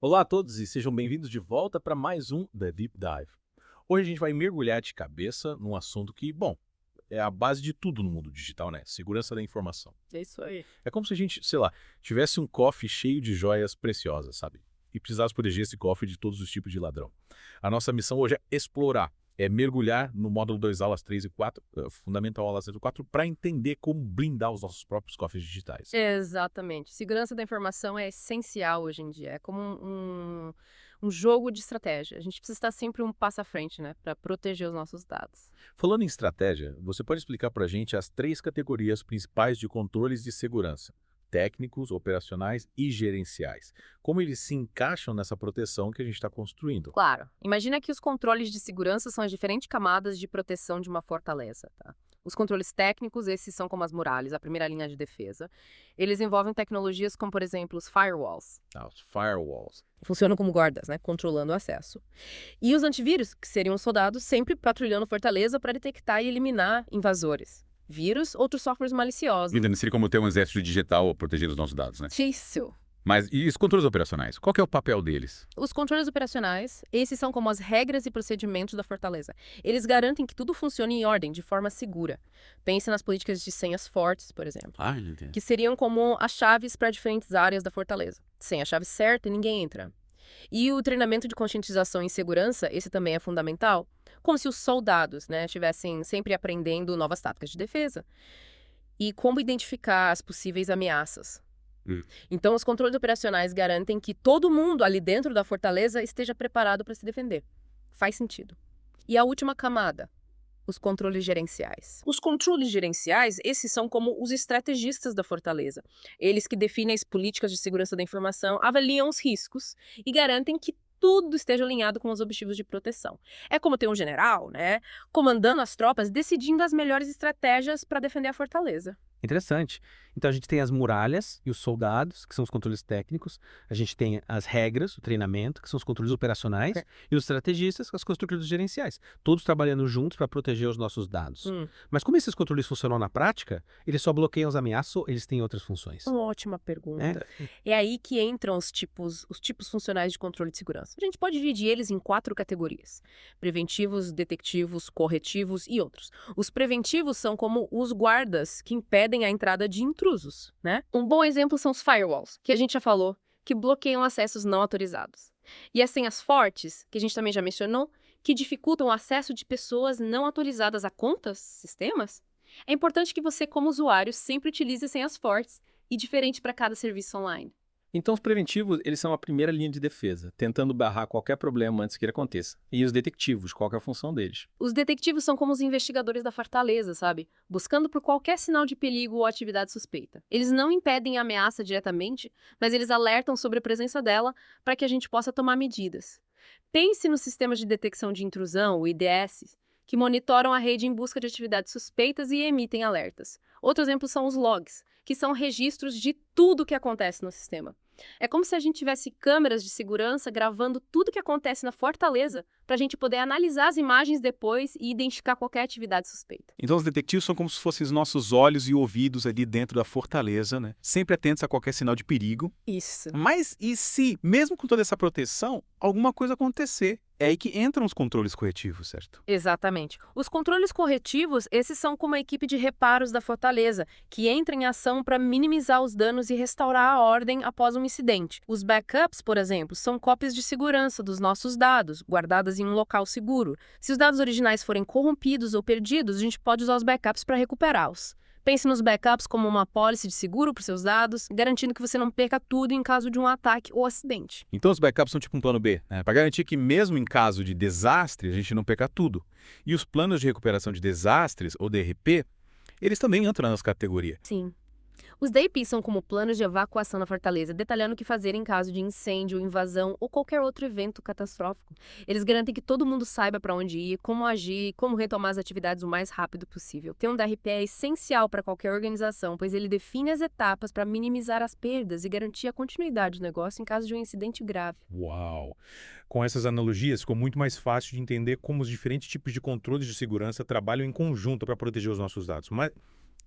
Olá a todos e sejam bem-vindos de volta para mais um The Deep Dive. Hoje a gente vai mergulhar de cabeça num assunto que, bom, é a base de tudo no mundo digital, né? Segurança da informação. É isso aí. É como se a gente, sei lá, tivesse um cofre cheio de joias preciosas, sabe? E precisasse proteger esse cofre de todos os tipos de ladrão. A nossa missão hoje é explorar, é mergulhar no módulo 2 aulas 3 e 4, fundamental aulas 3 e 4, para entender como blindar os nossos próprios cofres digitais. Exatamente. Segurança da informação é essencial hoje em dia. É como um jogo de estratégia. A gente precisa estar sempre um passo à frente, né, para proteger os nossos dados. Falando em estratégia, você pode explicar para a gente as três categorias principais de controles de segurança: técnicos, operacionais e gerenciais. Como eles se encaixam nessa proteção que a gente está construindo? Claro. Imagina que os controles de segurança são as diferentes camadas de proteção de uma fortaleza, tá? Os controles técnicos, esses são como as muralhas, a primeira linha de defesa. Eles envolvem tecnologias como, por exemplo, os firewalls. Ah, os firewalls. Funcionam como guardas, né, controlando o acesso. E os antivírus, que seriam os soldados sempre patrulhando fortaleza para detectar e eliminar invasores. Vírus, outros softwares maliciosos. Entendo, seria como ter um exército digital protegendo os nossos dados, né? Isso. Mas e os controles operacionais? Qual que é o papel deles? Os controles operacionais, esses são como as regras e procedimentos da fortaleza. Eles garantem que tudo funcione em ordem, de forma segura. Pense nas políticas de senhas fortes, por exemplo, Ah, entendo. que seriam como as chaves para diferentes áreas da fortaleza. Sem a chave certa, ninguém entra. E o treinamento de conscientização em segurança, esse também é fundamental, como se os soldados, né, estivessem sempre aprendendo novas táticas de defesa e como identificar as possíveis ameaças. Hum. Então, os controles operacionais garantem que todo mundo ali dentro da fortaleza esteja preparado para se defender. Faz sentido. E a última camada, os controles gerenciais. Os controles gerenciais, esses são como os estrategistas da fortaleza. Eles que definem as políticas de segurança da informação, avaliam os riscos e garantem que tudo esteja alinhado com os objetivos de proteção. É como ter um general, né, comandando as tropas, decidindo as melhores estratégias para defender a fortaleza. Interessante. Então a gente tem as muralhas e os soldados, que são os controles técnicos. A gente tem as regras, o treinamento, que são os controles operacionais. Ok. E os estrategistas, os controles gerenciais. Todos trabalhando juntos para proteger os nossos dados. Mas como esses controles funcionam na prática, eles só bloqueiam as ameaças ou eles têm outras funções? Uma ótima pergunta. É? É aí que entram os tipos funcionais de controle de segurança. A gente pode dividir eles em 4 categorias: preventivos, detectivos, corretivos e outros. Os preventivos são como os guardas que impedem a entrada de intrusos, né? Um bom exemplo são os firewalls, que a gente já falou, que bloqueiam acessos não autorizados. E as senhas fortes, que a gente também já mencionou, que dificultam o acesso de pessoas não autorizadas a contas, sistemas. É importante que você, como usuário, sempre utilize senhas fortes e diferente para cada serviço online. Então os preventivos, eles são a primeira linha de defesa, tentando barrar qualquer problema antes que ele aconteça. E os detectivos, qual que é a função deles? Os detectives são como os investigadores da fortaleza, sabe? Buscando por qualquer sinal de perigo ou atividade suspeita. Eles não impedem a ameaça diretamente, mas eles alertam sobre a presença dela para que a gente possa tomar medidas. Pense nos sistemas de detecção de intrusão, o IDS, que monitoram a rede em busca de atividades suspeitas e emitem alertas. Outro exemplo são os logs, que são registros de tudo o que acontece no sistema. É como se a gente tivesse câmeras de segurança gravando tudo o que acontece na fortaleza para a gente poder analisar as imagens depois e identificar qualquer atividade suspeita. Então os detetives são como se fossem os nossos olhos e ouvidos ali dentro da fortaleza, né? Sempre atentos a qualquer sinal de perigo. Isso. Mas e se, mesmo com toda essa proteção, alguma coisa acontecer? É aí que entram os controles corretivos, certo? Exatamente. Os controles corretivos, esses são como a equipe de reparos da fortaleza, que entra em ação para minimizar os danos e restaurar a ordem após um incidente. Os backups, por exemplo, são cópias de segurança dos nossos dados, guardadas em um local seguro. Se os dados originais forem corrompidos ou perdidos, a gente pode usar os backups para recuperá-los. Pense nos backups como uma pólice de seguro para seus dados, garantindo que você não perca tudo em caso de um ataque ou acidente. Então os backups são tipo um plano B, né? Para garantir que mesmo em caso de desastre, a gente não perca tudo. E os planos de recuperação de desastres, ou DRP, eles também entram nessa categoria. Sim. Os DAP são como planos de evacuação na fortaleza, detalhando o que fazer em caso de incêndio, invasão ou qualquer outro evento catastrófico. Eles garantem que todo mundo saiba para onde ir, como agir, como retomar as atividades o mais rápido possível. Ter um DRP é essencial para qualquer organização, pois ele define as etapas para minimizar as perdas e garantir a continuidade do negócio em caso de um incidente grave. Uau! Com essas analogias, ficou muito mais fácil de entender como os diferentes tipos de controles de segurança trabalham em conjunto para proteger os nossos dados. Mas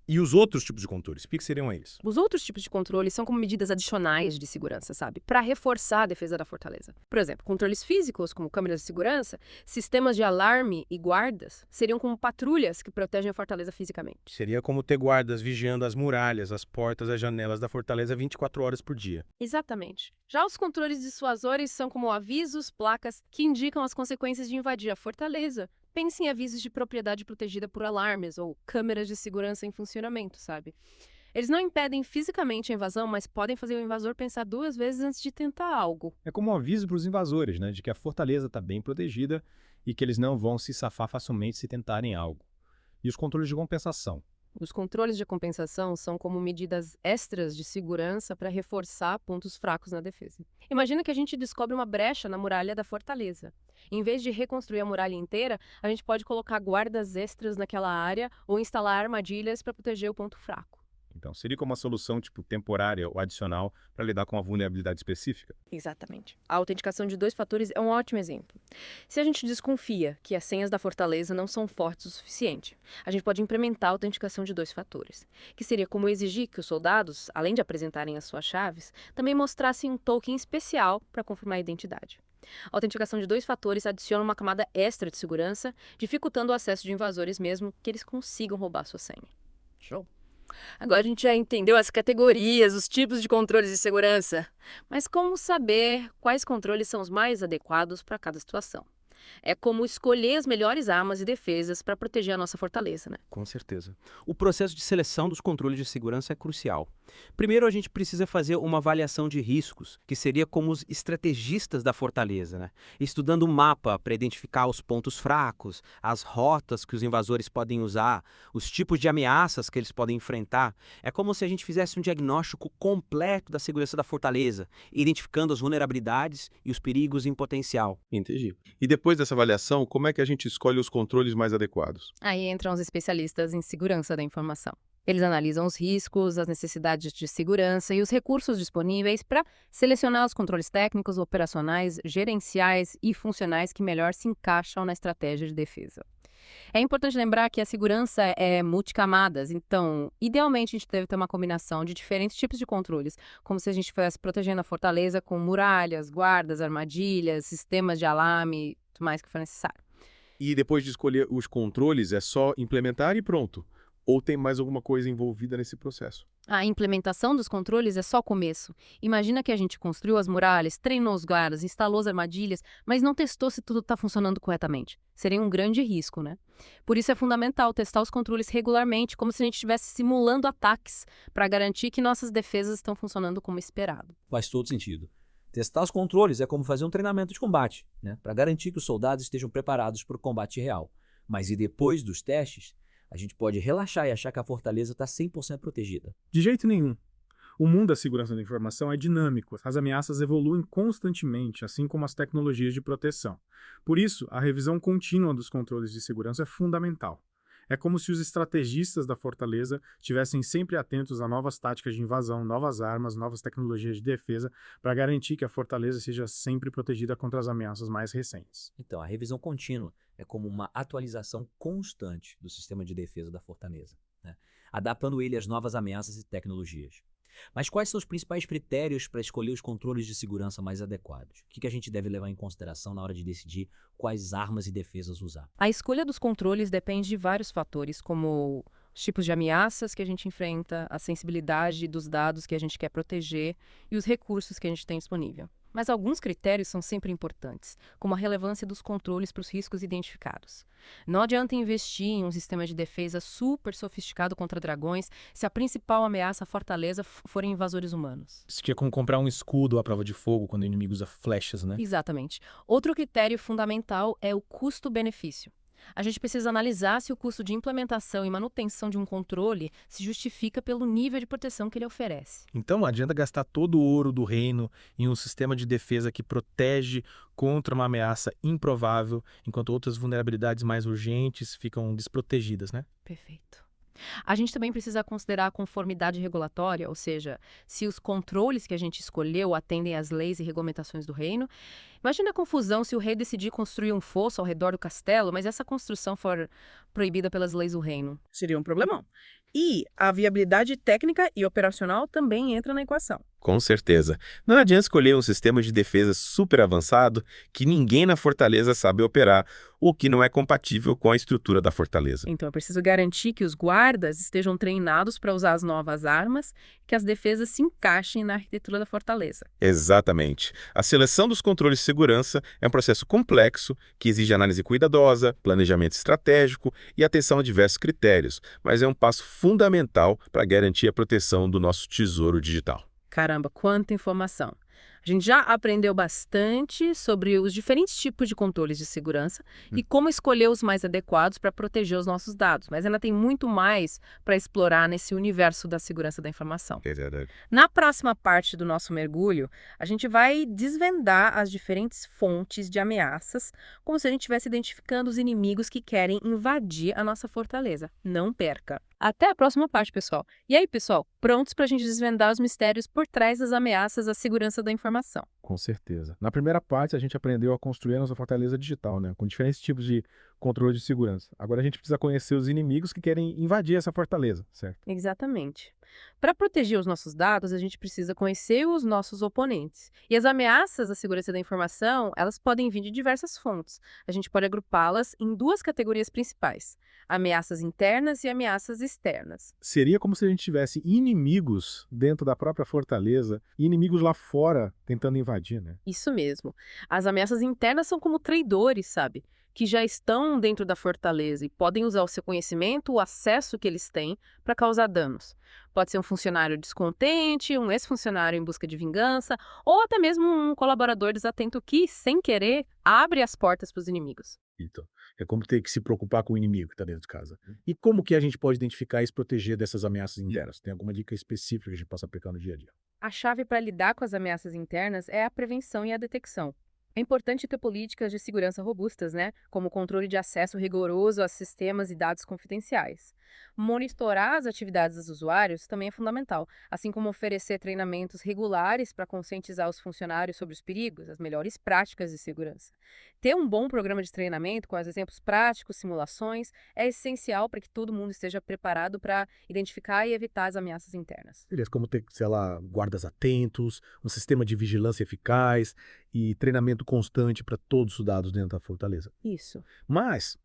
E os outros tipos de controles, o que seriam eles? Os outros tipos de controle são como medidas adicionais de segurança, sabe? Para reforçar a defesa da fortaleza. Por exemplo, controles físicos, como câmeras de segurança, sistemas de alarme e guardas, seriam como patrulhas que protegem a fortaleza fisicamente. Seria como ter guardas vigiando as muralhas, as portas, as janelas da fortaleza 24 horas por dia. Exatamente. Já os controles dissuasores são como avisos, placas, que indicam as consequências de invadir a fortaleza. Pense em avisos de propriedade protegida por alarmes ou câmeras de segurança em funcionamento, sabe? Eles não impedem fisicamente a invasão, mas podem fazer o invasor pensar 2 vezes antes de tentar algo. É como um aviso para os invasores, né, de que a fortaleza está bem protegida e que eles não vão se safar facilmente se tentarem algo. E os controles de compensação. Os controles de compensação são como medidas extras de segurança para reforçar pontos fracos na defesa. Imagina que a gente descobre uma brecha na muralha da fortaleza. Em vez de reconstruir a muralha inteira, a gente pode colocar guardas extras naquela área ou instalar armadilhas para proteger o ponto fraco. Então, seria como uma solução tipo temporária ou adicional para lidar com uma vulnerabilidade específica. Exatamente. A autenticação de 2 fatores é um ótimo exemplo. Se a gente desconfia que as senhas da fortaleza não são fortes o suficiente, a gente pode implementar a autenticação de 2 fatores, que seria como exigir que os soldados, além de apresentarem as suas chaves, também mostrassem um token especial para confirmar a identidade. A autenticação de 2 fatores adiciona uma camada extra de segurança, dificultando o acesso de invasores mesmo que eles consigam roubar sua senha. Show! Agora a gente já entendeu as categorias, os tipos de controles de segurança. Mas como saber quais controles são os mais adequados para cada situação? É como escolher as melhores armas e defesas para proteger a nossa fortaleza, né? Com certeza. O processo de seleção dos controles de segurança é crucial. Primeiro, a gente precisa fazer uma avaliação de riscos, que seria como os estrategistas da fortaleza, né? Estudando o mapa para identificar os pontos fracos, as rotas que os invasores podem usar, os tipos de ameaças que eles podem enfrentar. É como se a gente fizesse um diagnóstico completo da segurança da fortaleza, identificando as vulnerabilidades e os perigos em potencial. Entendi. E depois dessa avaliação, como é que a gente escolhe os controles mais adequados? Aí entram os especialistas em segurança da informação. Eles analisam os riscos, as necessidades de segurança e os recursos disponíveis para selecionar os controles técnicos, operacionais, gerenciais e funcionais que melhor se encaixam na estratégia de defesa. É importante lembrar que a segurança é multicamadas, então, idealmente, a gente deve ter uma combinação de diferentes tipos de controles, como se a gente estivesse protegendo a fortaleza com muralhas, guardas, armadilhas, sistemas de alarme, tudo mais que for necessário. E depois de escolher os controles, é só implementar e pronto? Ou tem mais alguma coisa envolvida nesse processo? A implementação dos controles é só o começo. Imagina que a gente construiu as muralhas, treinou os guardas, instalou as armadilhas, mas não testou se tudo está funcionando corretamente. Seria um grande risco, né? Por isso é fundamental testar os controles regularmente, como se a gente estivesse simulando ataques, para garantir que nossas defesas estão funcionando como esperado. Faz todo sentido. Testar os controles é como fazer um treinamento de combate, né? Para garantir que os soldados estejam preparados para o combate real. Mas e depois dos testes, a gente pode relaxar e achar que a fortaleza está 100% protegida. De jeito nenhum. O mundo da segurança da informação é dinâmico. As ameaças evoluem constantemente, assim como as tecnologias de proteção. Por isso, a revisão contínua dos controles de segurança é fundamental. É como se os estrategistas da fortaleza estivessem sempre atentos a novas táticas de invasão, novas armas, novas tecnologias de defesa, para garantir que a fortaleza seja sempre protegida contra as ameaças mais recentes. Então, a revisão contínua é como uma atualização constante do sistema de defesa da fortaleza, né? Adaptando ele às novas ameaças e tecnologias. Mas quais são os principais critérios para escolher os controles de segurança mais adequados? O que a gente deve levar em consideração na hora de decidir quais armas e defesas usar? A escolha dos controles depende de vários fatores, como os tipos de ameaças que a gente enfrenta, a sensibilidade dos dados que a gente quer proteger e os recursos que a gente tem disponível. Mas alguns critérios são sempre importantes, como a relevância dos controles para os riscos identificados. Não adianta investir em um sistema de defesa super sofisticado contra dragões se a principal ameaça à fortaleza forem invasores humanos. Isso é como comprar um escudo à prova de fogo quando o inimigo usa flechas, né? Exatamente. Outro critério fundamental é o custo-benefício. A gente precisa analisar se o custo de implementação e manutenção de um controle se justifica pelo nível de proteção que ele oferece. Então não adianta gastar todo o ouro do reino em um sistema de defesa que protege contra uma ameaça improvável, enquanto outras vulnerabilidades mais urgentes ficam desprotegidas, né? Perfeito. A gente também precisa considerar a conformidade regulatória, ou seja, se os controles que a gente escolheu atendem às leis e regulamentações do reino. Imagina a confusão se o rei decidir construir um fosso ao redor do castelo, mas essa construção for proibida pelas leis do reino. Seria um problemão. E a viabilidade técnica e operacional também entra na equação. Com certeza. Não adianta escolher um sistema de defesa super avançado que ninguém na fortaleza sabe operar ou que não é compatível com a estrutura da fortaleza. Então, eu preciso garantir que os guardas estejam treinados para usar as novas armas, que as defesas se encaixem na arquitetura da fortaleza. Exatamente. A seleção dos controles de segurança é um processo complexo que exige análise cuidadosa, planejamento estratégico e atenção a diversos critérios, mas é um passo fundamental para garantir a proteção do nosso tesouro digital. Caramba, quanta informação! A gente já aprendeu bastante sobre os diferentes tipos de controles de segurança e como escolher os mais adequados para proteger os nossos dados, mas ainda tem muito mais para explorar nesse universo da segurança da informação. É verdade. Na próxima parte do nosso mergulho, a gente vai desvendar as diferentes fontes de ameaças, como se a gente estivesse identificando os inimigos que querem invadir a nossa fortaleza. Não perca! Até a próxima parte, pessoal. E aí, pessoal, prontos para a gente desvendar os mistérios por trás das ameaças à segurança da informação? Com certeza. Na primeira parte, a gente aprendeu a construir a nossa fortaleza digital, né? Com diferentes tipos de controle de segurança. Agora a gente precisa conhecer os inimigos que querem invadir essa fortaleza, certo? Exatamente. Para proteger os nossos dados, a gente precisa conhecer os nossos oponentes. E as ameaças à segurança da informação, elas podem vir de diversas fontes. A gente pode agrupá-las em duas categorias principais: ameaças internas e ameaças externas. Seria como se a gente tivesse inimigos dentro da própria fortaleza e inimigos lá fora tentando invadir, né? Isso mesmo. As ameaças internas são como traidores, sabe? Que já estão dentro da fortaleza e podem usar o seu conhecimento, o acesso que eles têm, para causar danos. Pode ser um funcionário descontente, um ex-funcionário em busca de vingança, ou até mesmo um colaborador desatento que, sem querer, abre as portas para os inimigos. Então, é como ter que se preocupar com o inimigo que está dentro de casa. E como que a gente pode identificar e se proteger dessas ameaças internas? Tem alguma dica específica que a gente possa aplicar no dia a dia? A chave para lidar com as ameaças internas é a prevenção e a detecção. É importante ter políticas de segurança robustas, né? Como o controle de acesso rigoroso a sistemas e dados confidenciais. Monitorar as atividades dos usuários também é fundamental, assim como oferecer treinamentos regulares para conscientizar os funcionários sobre os perigos, as melhores práticas de segurança. Ter um bom programa de treinamento com os exemplos práticos, simulações, é essencial para que todo mundo esteja preparado para identificar e evitar as ameaças internas. Beleza, como ter, sei lá, guardas atentos, um sistema de vigilância eficaz e treinamento constante para todos os dados dentro da fortaleza. Isso. Mas,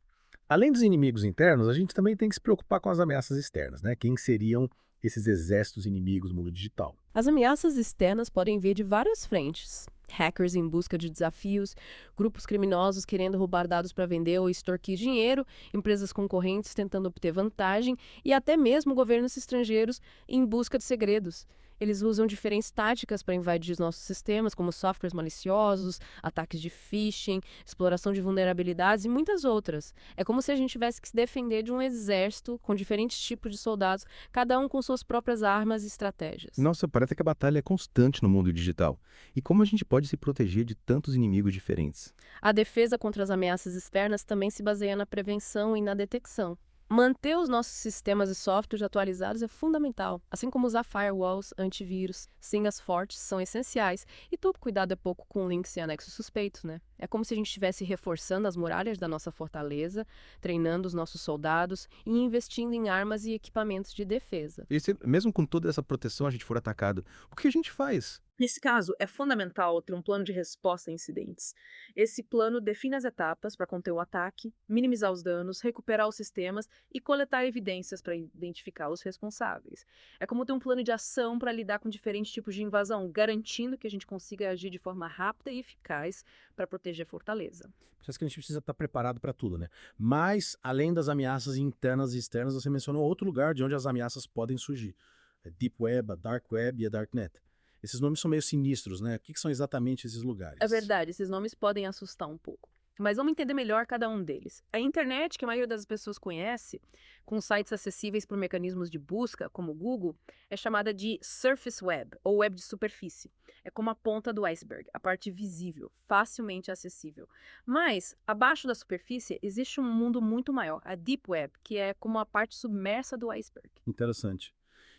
além dos inimigos internos, a gente também tem que se preocupar com as ameaças externas, né? Quem seriam esses exércitos inimigos no mundo digital? As ameaças externas podem vir de várias frentes. Hackers em busca de desafios, grupos criminosos querendo roubar dados para vender ou extorquir dinheiro, empresas concorrentes tentando obter vantagem e até mesmo governos estrangeiros em busca de segredos. Eles usam diferentes táticas para invadir os nossos sistemas, como softwares maliciosos, ataques de phishing, exploração de vulnerabilidades e muitas outras. É como se a gente tivesse que se defender de um exército com diferentes tipos de soldados, cada um com suas próprias armas e estratégias. Nossa, parece que a batalha é constante no mundo digital. E como a gente pode se proteger de tantos inimigos diferentes? A defesa contra as ameaças externas também se baseia na prevenção e na detecção. Manter os nossos sistemas e softwares atualizados é fundamental, assim como usar firewalls, antivírus, senhas fortes são essenciais e todo cuidado é pouco com links e anexos suspeitos, né? É como se a gente estivesse reforçando as muralhas da nossa fortaleza, treinando os nossos soldados e investindo em armas e equipamentos de defesa. E mesmo com toda essa proteção a gente for atacado, o que a gente faz? Nesse caso, é fundamental ter um plano de resposta a incidentes. Esse plano define as etapas para conter o ataque, minimizar os danos, recuperar os sistemas e coletar evidências para identificar os responsáveis. É como ter um plano de ação para lidar com diferentes tipos de invasão, garantindo que a gente consiga agir de forma rápida e eficaz para proteger a fortaleza. Por isso que a gente precisa estar preparado para tudo, né? Mas, além das ameaças internas e externas, você mencionou outro lugar de onde as ameaças podem surgir. A Deep Web, a Dark Web e a Darknet. Esses nomes são meio sinistros, né? O que são exatamente esses lugares? É verdade, esses nomes podem assustar um pouco. Mas vamos entender melhor cada um deles. A internet, que a maioria das pessoas conhece, com sites acessíveis por mecanismos de busca, como o Google, é chamada de Surface Web, ou web de superfície. É como a ponta do iceberg, a parte visível, facilmente acessível. Mas, abaixo da superfície, existe um mundo muito maior, a Deep Web, que é como a parte submersa do iceberg. Interessante.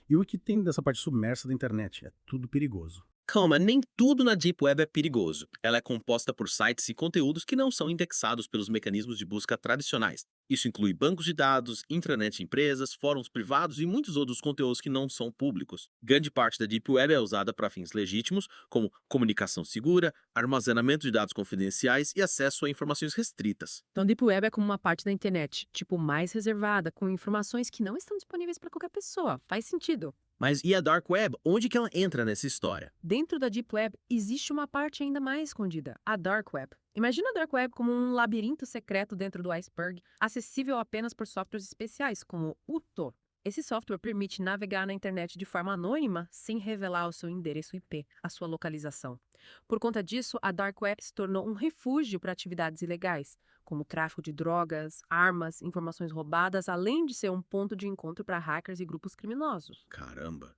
E o que tem dessa parte submersa da internet? É tudo perigoso. Calma, nem tudo na Deep Web é perigoso. Ela é composta por sites e conteúdos que não são indexados pelos mecanismos de busca tradicionais. Isso inclui bancos de dados, intranet de empresas, fóruns privados e muitos outros conteúdos que não são públicos. Grande parte da Deep Web é usada para fins legítimos, como comunicação segura, armazenamento de dados confidenciais e acesso a informações restritas. Então, Deep Web é como uma parte da internet, tipo, mais reservada, com informações que não estão disponíveis para qualquer pessoa. Faz sentido. Mas e a Dark Web? Onde que ela entra nessa história? Dentro da Deep Web, existe uma parte ainda mais escondida, a Dark Web. Imagina a Dark Web como um labirinto secreto dentro do iceberg, acessível apenas por softwares especiais, como o Tor. Esse software permite navegar na internet de forma anônima, sem revelar o seu endereço IP, a sua localização. Por conta disso, a Dark Web se tornou um refúgio para atividades ilegais, como tráfico de drogas, armas, informações roubadas, além de ser um ponto de encontro para hackers e grupos criminosos. Caramba,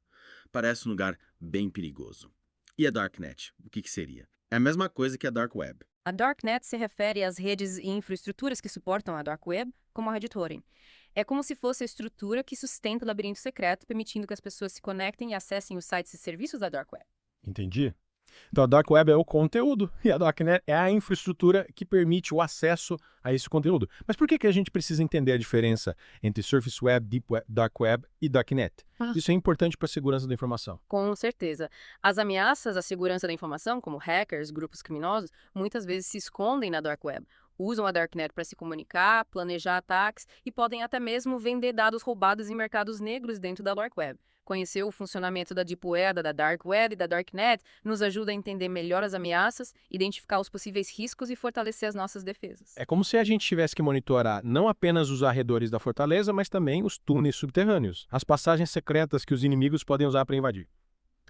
parece um lugar bem perigoso. E a Darknet? O que seria? É a mesma coisa que a Dark Web. A Darknet se refere às redes e infraestruturas que suportam a Dark Web, como a RedTorrent. É como se fosse a estrutura que sustenta o labirinto secreto, permitindo que as pessoas se conectem e acessem os sites e serviços da Dark Web. Entendi. Então, a Dark Web é o conteúdo e a Darknet é a infraestrutura que permite o acesso a esse conteúdo. Mas por que a gente precisa entender a diferença entre Surface Web, Deep Web, Dark Web e Darknet? Isso é importante para a segurança da informação. Com certeza. As ameaças à segurança da informação, como hackers, grupos criminosos, muitas vezes se escondem na Dark Web. Usam a Darknet para se comunicar, planejar ataques e podem até mesmo vender dados roubados em mercados negros dentro da Dark Web. Conhecer o funcionamento da Deep Web, da Dark Web e da Darknet nos ajuda a entender melhor as ameaças, identificar os possíveis riscos e fortalecer as nossas defesas. É como se a gente tivesse que monitorar não apenas os arredores da fortaleza, mas também os túneis subterrâneos, as passagens secretas que os inimigos podem usar para invadir.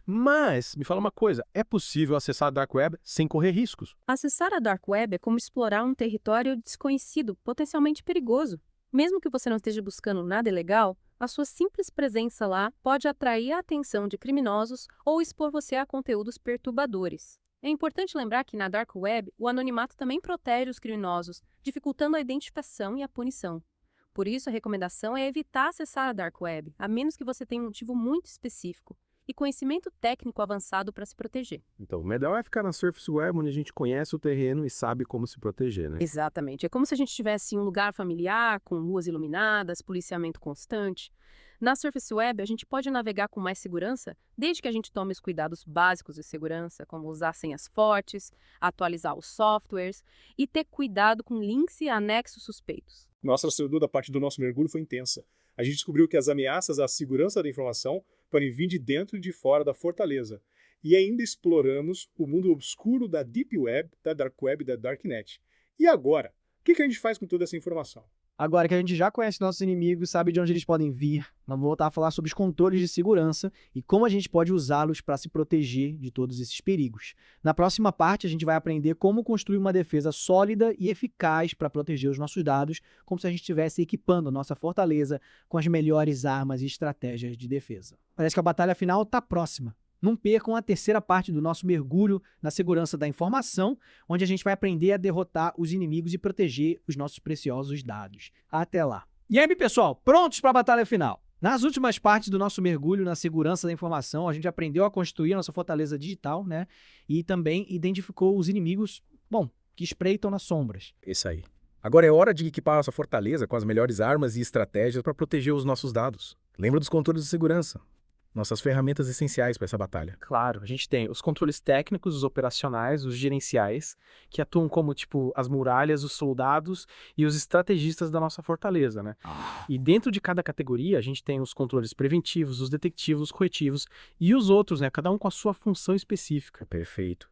Mas, me fala uma coisa, é possível acessar a Dark Web sem correr riscos? Acessar a Dark Web é como explorar um território desconhecido, potencialmente perigoso. Mesmo que você não esteja buscando nada ilegal, a sua simples presença lá pode atrair a atenção de criminosos ou expor você a conteúdos perturbadores. É importante lembrar que na Dark Web, o anonimato também protege os criminosos, dificultando a identificação e a punição. Por isso, a recomendação é evitar acessar a Dark Web, a menos que você tenha um motivo muito específico e conhecimento técnico avançado para se proteger. Então, o melhor é ficar na Surface Web, onde a gente conhece o terreno e sabe como se proteger, né? Exatamente. É como se a gente tivesse um lugar familiar, com ruas iluminadas, policiamento constante. Na Surface Web, a gente pode navegar com mais segurança, desde que a gente tome os cuidados básicos de segurança, como usar senhas fortes, atualizar os softwares e ter cuidado com links e anexos suspeitos. Nossa, Alceu, a parte do nosso mergulho foi intensa. A gente descobriu que as ameaças à segurança da informação podem vir de dentro e de fora da fortaleza. E ainda exploramos o mundo obscuro da Deep Web, da Dark Web e da Darknet. E agora? O que a gente faz com toda essa informação? Agora que a gente já conhece nossos inimigos, sabe de onde eles podem vir, vamos voltar a falar sobre os controles de segurança e como a gente pode usá-los para se proteger de todos esses perigos. Na próxima parte, a gente vai aprender como construir uma defesa sólida e eficaz para proteger os nossos dados, como se a gente estivesse equipando a nossa fortaleza com as melhores armas e estratégias de defesa. Parece que a batalha final está próxima. Não percam a terceira parte do nosso mergulho na segurança da informação, onde a gente vai aprender a derrotar os inimigos e proteger os nossos preciosos dados. Até lá! E aí, pessoal, prontos para a batalha final? Nas últimas partes do nosso mergulho na segurança da informação, a gente aprendeu a construir a nossa fortaleza digital, né? E também identificou os inimigos, que espreitam nas sombras. Isso aí. Agora é hora de equipar nossa fortaleza com as melhores armas e estratégias para proteger os nossos dados. Lembra dos controles de segurança? Nossas ferramentas essenciais para essa batalha. Claro, a gente tem os controles técnicos, os operacionais, os gerenciais, que atuam como, as muralhas, os soldados e os estrategistas da nossa fortaleza, né? E dentro de cada categoria, a gente tem os controles preventivos, os detectivos, os corretivos e os outros, né? Cada um com a sua função específica. Perfeito.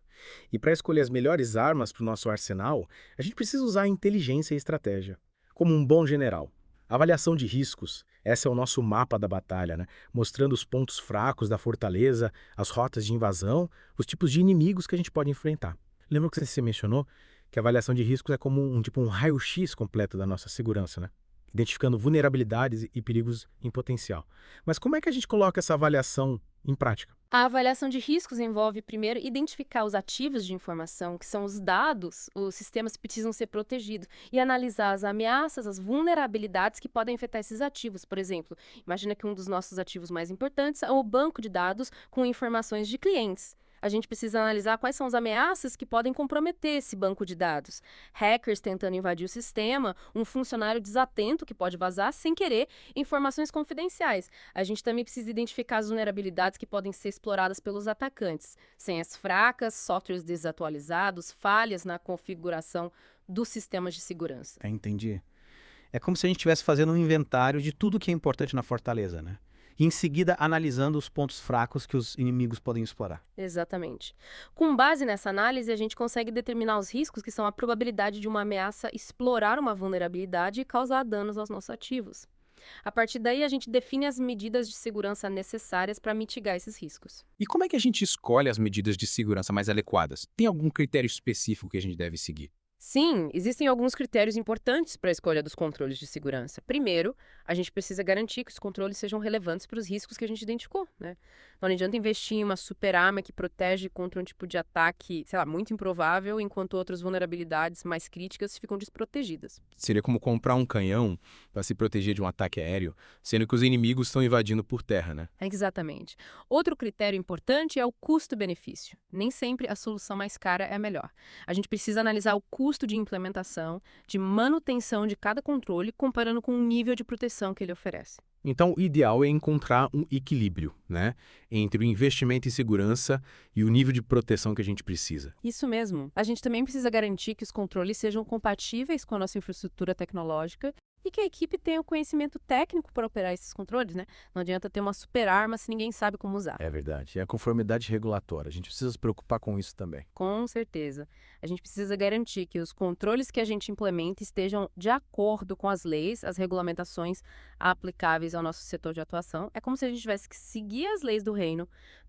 E para escolher as melhores armas para o nosso arsenal, a gente precisa usar inteligência e estratégia. Como um bom general. Avaliação de riscos. Esse é o nosso mapa da batalha, né? Mostrando os pontos fracos da fortaleza, as rotas de invasão, os tipos de inimigos que a gente pode enfrentar. Lembra que você mencionou que a avaliação de riscos é como um raio-x completo da nossa segurança, né? Identificando vulnerabilidades e perigos em potencial. Mas como é que a gente coloca essa avaliação em prática? A avaliação de riscos envolve, primeiro, identificar os ativos de informação, que são os dados, os sistemas que precisam ser protegidos, e analisar as ameaças, as vulnerabilidades que podem afetar esses ativos. Por exemplo, imagina que um dos nossos ativos mais importantes é o banco de dados com informações de clientes. A gente precisa analisar quais são as ameaças que podem comprometer esse banco de dados. Hackers tentando invadir o sistema, um funcionário desatento que pode vazar sem querer informações confidenciais. A gente também precisa identificar as vulnerabilidades que podem ser exploradas pelos atacantes. Senhas fracas, softwares desatualizados, falhas na configuração dos sistemas de segurança. Entendi. É como se a gente estivesse fazendo um inventário de tudo que é importante na fortaleza, né? E em seguida analisando os pontos fracos que os inimigos podem explorar. Exatamente. Com base nessa análise, a gente consegue determinar os riscos, que são a probabilidade de uma ameaça explorar uma vulnerabilidade e causar danos aos nossos ativos. A partir daí, a gente define as medidas de segurança necessárias para mitigar esses riscos. E como é que a gente escolhe as medidas de segurança mais adequadas? Tem algum critério específico que a gente deve seguir? Sim, existem alguns critérios importantes para a escolha dos controles de segurança. Primeiro, a gente precisa garantir que os controles sejam relevantes para os riscos que a gente identificou, né? Não adianta investir em uma super arma que protege contra um tipo de ataque, sei lá, muito improvável, enquanto outras vulnerabilidades mais críticas ficam desprotegidas. Seria como comprar um canhão para se proteger de um ataque aéreo, sendo que os inimigos estão invadindo por terra, né? Exatamente. Outro critério importante é o custo-benefício. Nem sempre a solução mais cara é a melhor. A gente precisa analisar o custo de implementação, de manutenção de cada controle, comparando com o nível de proteção que ele oferece. Então, o ideal é encontrar um equilíbrio, né, entre o investimento em segurança e o nível de proteção que a gente precisa. Isso mesmo. A gente também precisa garantir que os controles sejam compatíveis com a nossa infraestrutura tecnológica e que a equipe tenha o conhecimento técnico para operar esses controles, né? Não adianta ter uma super arma se ninguém sabe como usar. É verdade. É a conformidade regulatória. A gente precisa se preocupar com isso também. Com certeza. A gente precisa garantir que os controles que a gente implementa estejam de acordo com as leis, as regulamentações aplicáveis ao nosso setor de atuação. É como se a gente tivesse que seguir as leis do reino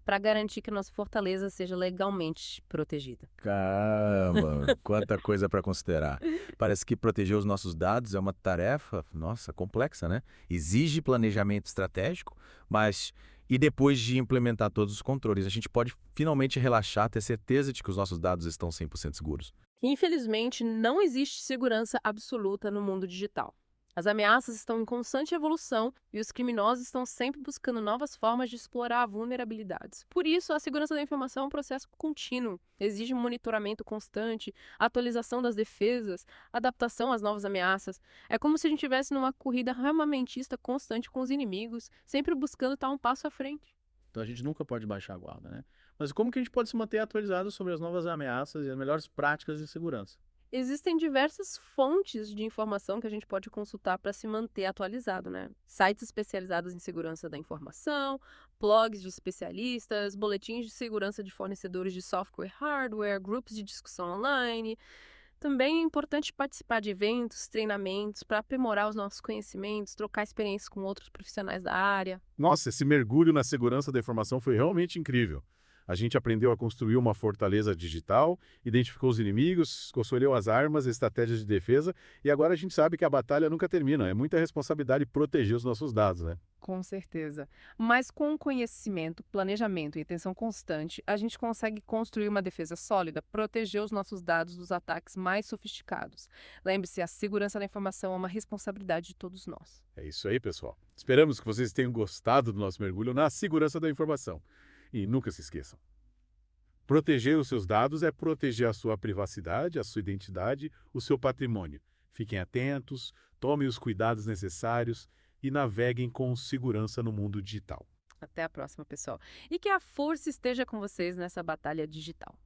para garantir que a nossa fortaleza seja legalmente protegida. Caramba, quanta coisa para considerar. Parece que proteger os nossos dados é uma tarefa, nossa, complexa, né? Exige planejamento estratégico, mas e depois de implementar todos os controles, a gente pode finalmente relaxar, ter certeza de que os nossos dados estão 100% seguros. Infelizmente, não existe segurança absoluta no mundo digital. As ameaças estão em constante evolução e os criminosos estão sempre buscando novas formas de explorar vulnerabilidades. Por isso, a segurança da informação é um processo contínuo. Exige um monitoramento constante, atualização das defesas, adaptação às novas ameaças. É como se a gente estivesse numa corrida armamentista constante com os inimigos, sempre buscando estar um passo à frente. Então a gente nunca pode baixar a guarda, né? Mas como que a gente pode se manter atualizado sobre as novas ameaças e as melhores práticas de segurança? Existem diversas fontes de informação que a gente pode consultar para se manter atualizado, né? Sites especializados em segurança da informação, blogs de especialistas, boletins de segurança de fornecedores de software e hardware, grupos de discussão online. Também é importante participar de eventos, treinamentos, para aprimorar os nossos conhecimentos, trocar experiências com outros profissionais da área. Nossa, esse mergulho na segurança da informação foi realmente incrível. A gente aprendeu a construir uma fortaleza digital, identificou os inimigos, escolheu as armas, estratégias de defesa, e agora a gente sabe que a batalha nunca termina. É muita responsabilidade proteger os nossos dados, né? Com certeza. Mas com conhecimento, planejamento e atenção constante, a gente consegue construir uma defesa sólida, proteger os nossos dados dos ataques mais sofisticados. Lembre-se, a segurança da informação é uma responsabilidade de todos nós. É isso aí, pessoal. Esperamos que vocês tenham gostado do nosso mergulho na segurança da informação. E nunca se esqueçam. Proteger os seus dados é proteger a sua privacidade, a sua identidade, o seu patrimônio. Fiquem atentos, tomem os cuidados necessários e naveguem com segurança no mundo digital. Até a próxima, pessoal. E que a força esteja com vocês nessa batalha digital.